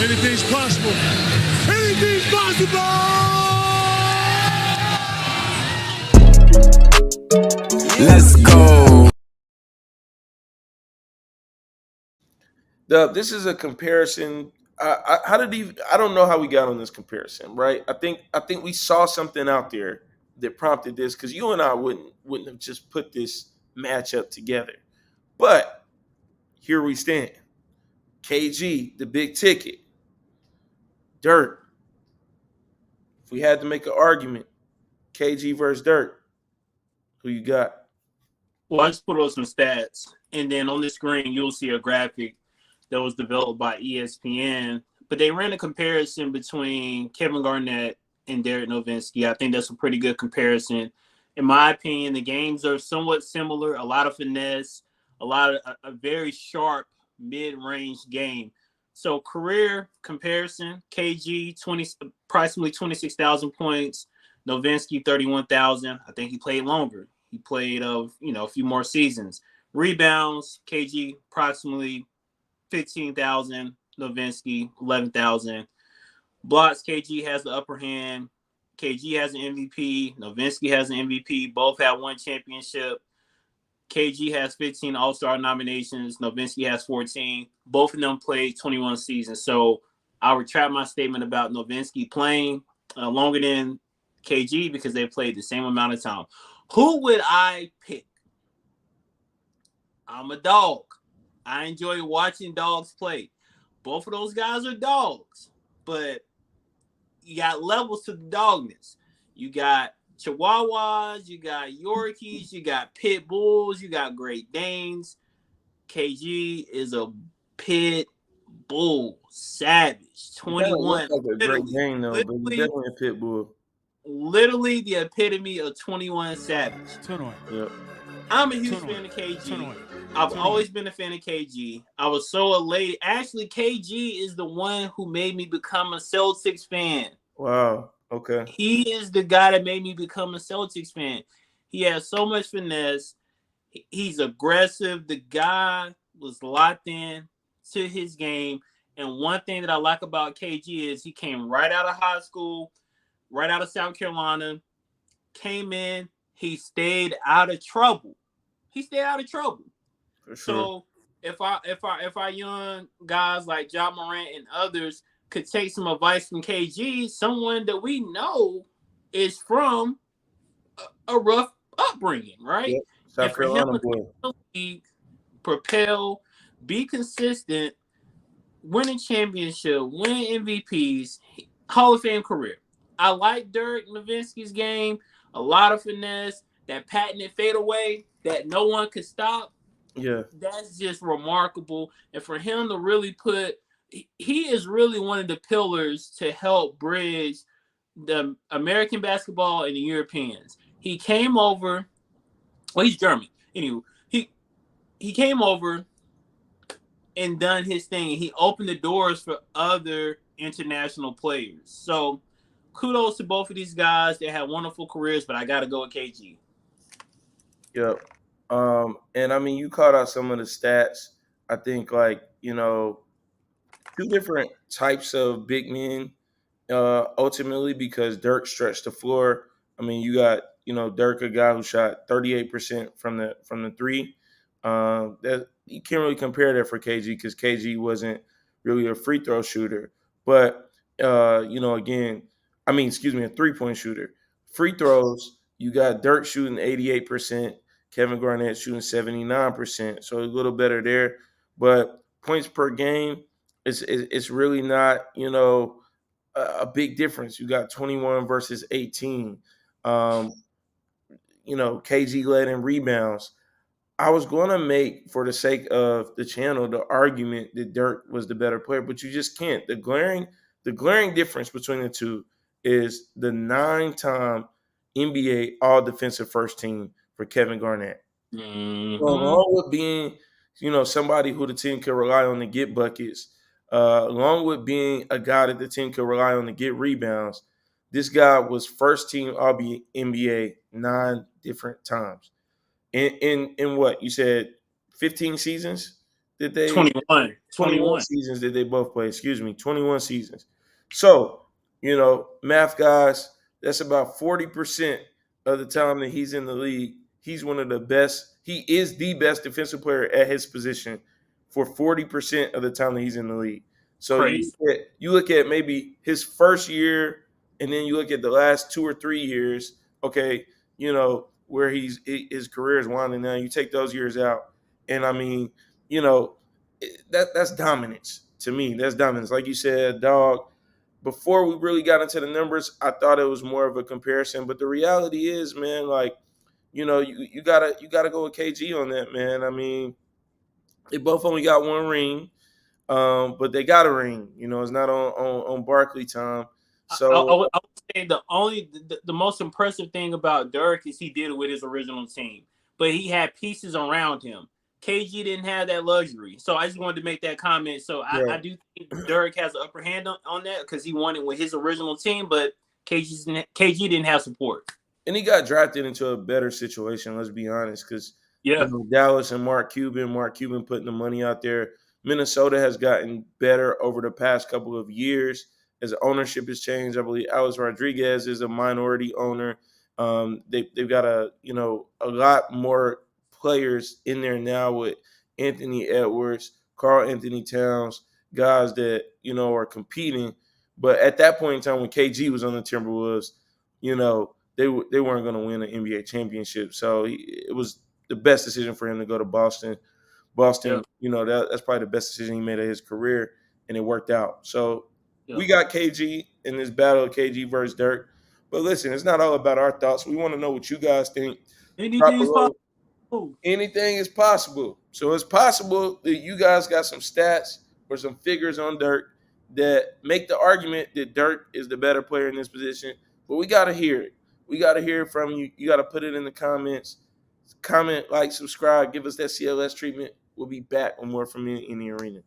Anything's possible. Anything's possible. Let's go. Dub, this is a comparison. How did he? I don't know how we got on this comparison, right? I think we saw something out there that prompted this because you and I wouldn't have just put this matchup together. But here we stand. KG, the big ticket. Dirk. If we had to make an argument, KG versus Dirk, who you got? Well, I just put on some stats, and then on the screen you'll see a graphic that was developed by ESPN. But they ran a comparison between Kevin Garnett and Dirk Nowitzki. I think that's a pretty good comparison. In my opinion, the games are somewhat similar. A lot of finesse, a very sharp mid-range game. So career comparison: KG approximately 26,000 points, Nowitzki 31,000. I think he played longer. He played a few more seasons. Rebounds: KG approximately 15,000, Nowitzki 11,000. Blocks: KG has the upper hand. KG has an MVP. Nowitzki has an MVP. Both have one championship. KG has 15 All-Star nominations. Nowitzki has 14. Both of them played 21 seasons. So I'll retract my statement about Nowitzki playing longer than KG because they played the same amount of time. Who would I pick? I'm a dog. I enjoy watching dogs play. Both of those guys are dogs, but you got levels to the dogness. You got Chihuahuas, you got Yorkies, you got Pit Bulls, you got Great Danes. KG is a Pit Bull savage. 21. Like a great game though, but he's definitely a pit bull. Literally the epitome of 21 savage. Turn on. Yep. I'm a huge fan of KG. I've always been a fan of KG. I was so elated. Actually, KG is the one who made me become a Celtics fan. Wow. Okay. He is the guy that made me become a Celtics fan. He has so much finesse. He's aggressive. The guy was locked in to his game. And one thing that I like about KG is he came right out of high school, right out of South Carolina, came in, he stayed out of trouble. For sure. So if our young guys like Ja Morant and others could take some advice from KG, someone that we know is from a rough upbringing, right? Yep. South Carolina boy. Propel, be consistent, winning championship, winning MVPs, Hall of Fame career. I like Dirk Nowitzki's game, a lot of finesse, that patented fadeaway that no one could stop. Yeah. That's just remarkable. And for him to really he is really one of the pillars to help bridge the American basketball and the Europeans. He came over, well, he's German. Anyway, he came over and done his thing. He opened the doors for other international players. So kudos to both of these guys. They had wonderful careers, but I got to go with KG. Yep. And I mean, you caught out some of the stats. I think, like, two different types of big men, ultimately, because Dirk stretched the floor. I mean, you got, Dirk, a guy who shot 38% from the three. That you can't really compare that for KG because KG wasn't really a free throw shooter. But a 3-point shooter. Free throws, you got Dirk shooting 88%, Kevin Garnett shooting 79%, so a little better there. But points per game, it's really not a big difference. You got 21 versus 18. KG led in rebounds. I was going to make, for the sake of the channel, the argument that Dirk was the better player, but you just can't. The glaring difference between the two is the 9-time NBA All Defensive First Team for Kevin Garnett. Mm-hmm. Along with being, somebody who the team can rely on to get buckets, along with being a guy that the team can rely on to get rebounds, this guy was first team All NBA 9 different times. In what you said, 15 seasons? that they 21. 21 seasons that they both played. Excuse me, 21 seasons. So, math guys, that's about 40% of the time that he's in the league. He's one of the best. He is the best defensive player at his position for 40% of the time that he's in the league. So Crazy. you look at maybe his first year, and then you look at the last 2 or 3 years. Okay, where his career is winding down. You take those years out, and I mean, that's dominance to me. That's dominance. Like you said, dog. Before we really got into the numbers, I thought it was more of a comparison. But the reality is, man, like, you gotta go with KG on that, man. I mean, they both only got one ring, but they got a ring. It's not on Barkley time. So I would say the most impressive thing about Dirk is he did it with his original team, but he had pieces around him. KG didn't have that luxury, so I just wanted to make that comment. So I do think Dirk has an upper hand on that because he won it with his original team, but KG didn't have support. And he got drafted into a better situation, let's be honest, because Dallas and Mark Cuban putting the money out there. Minnesota has gotten better over the past couple of years as ownership has changed. I believe Alex Rodriguez is a minority owner. They've got a lot more players in there now with Anthony Edwards, Karl Anthony Towns, guys that are competing. But at that point in time, when KG was on the Timberwolves, they weren't going to win an NBA championship. So it was the best decision for him to go to Boston. Boston, that's probably the best decision he made of his career, and it worked out. So we got KG in this battle of KG versus Dirk. But listen, it's not all about our thoughts. We want to know what you guys think. Anything is possible. Anything is possible. So it's possible that you guys got some stats or some figures on Dirk that make the argument that Dirk is the better player in this position. But we got to hear it. We got to hear it from you. You got to put it in the comments. Comment, like, subscribe, give us that CLS treatment. We'll be back with more from me in the arena.